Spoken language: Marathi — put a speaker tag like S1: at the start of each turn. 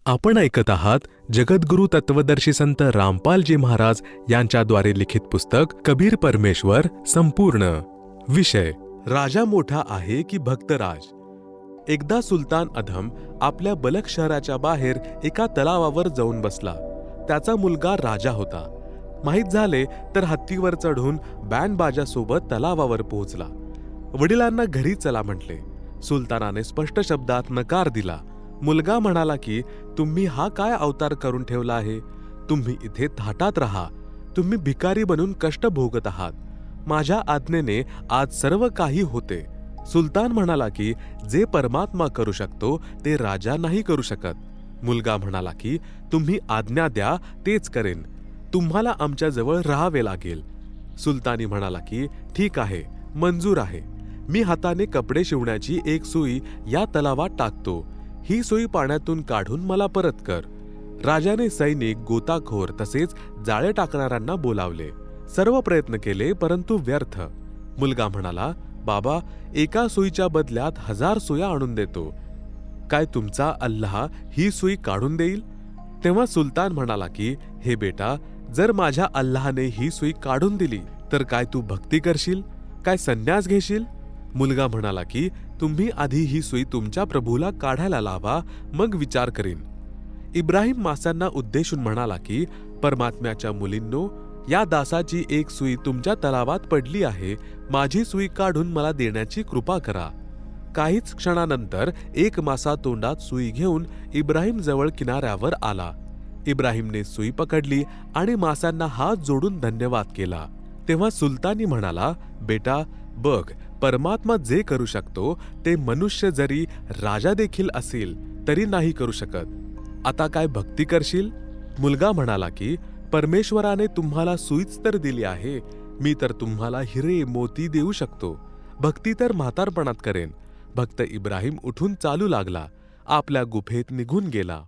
S1: आपण ऐकत आहात जगद्गुरु तत्वदर्शी संत रामपालजी महाराज यांच्याद्वारे लिखित पुस्तक कबीर परमेश्वर संपूर्ण. विषय राजा मोठा आहे की भक्तराज. एकदा सुलतान अधम आपल्या बलख शहराच्या बाहेर एका तलावावर जाऊन बसला. त्याचा मुलगा राजा होता. माहीत झाले तर हत्तीवर चढून बँड बाजासोबत तलावावर पोहोचला. वडिलांना घरी चला म्हटले. सुलतानाने स्पष्ट शब्दात नकार दिला. मुलगा म्हणाला की तुम्ही हा काय अवतार करून ठेवला आहे. तुम्ही इथे थाटात राहा. तुम्ही भिकारी बनून कष्ट भोगत आहात. माझ्या आज्ञेने आज सर्व काही होते. सुलतान म्हणाला की जे परमात्मा करू शकतो ते राजा नाही करू शकत. मुलगा म्हणाला की तुम्ही आज्ञा द्या तेच करेन. तुम्हाला आमच्याजवळ राहावे लागेल. सुलतानी म्हणाला की ठीक आहे, मंजूर आहे. मी हाताने कपडे शिवण्याची एक सुई या तलावात टाकतो. ही सुई पाण्यातून काढून मला परत कर. राजाने सैनिक, गोताखोर तसेच जाळे टाकणाऱ्यांना बोलावले. सर्व प्रयत्न केले परंतु व्यर्थ. मुलगा म्हणाला, बाबा, एका सुईच्या बदल्यात 1000 सुया आणून देतो. काय तुमचा अल्लाह ही सुई काढून देईल? तेव्हा सुलतान म्हणाला की हे बेटा, जर माझ्या अल्लाहने ही सुई काढून दिली तर काय तू भक्ती करशील? काय संन्यास घेशील? मुलगा म्हणाला की तुम्ही आधी ही सुई तुमच्या प्रभूला काढायला लावा, मग विचार करीन. इब्राहिम मासांना उद्देशून म्हणाला की परमात्म्याच्या मुलींनो, या दासाची एक सुई तुमच्या तलावात पडली आहे. माझी सुई काढून मला देण्याची कृपा करा. काहीच क्षणानंतर एक मासा तोंडात सुई घेऊन इब्राहिम जवळ किनाऱ्यावर आला. इब्राहिमने सुई पकडली आणि मासांना हात जोडून धन्यवाद केला. तेव्हा सुलतानी म्हणाला, बेटा, बघ, परमात्मा जे करू शकतो ते मनुष्य जरी राजा देखील असेल तरी नाही करू शकत. आता काय भक्ती करशील? मुलगा म्हणाला की परमेश्वराने तुम्हाला सुईच तर दिली आहे. मी तर तुम्हाला हिरे मोती देऊ शकतो. भक्ती तर म्हातारपणात करेन. भक्त इब्राहिम उठून चालू लागला. आपल्या गुफेत निघून गेला.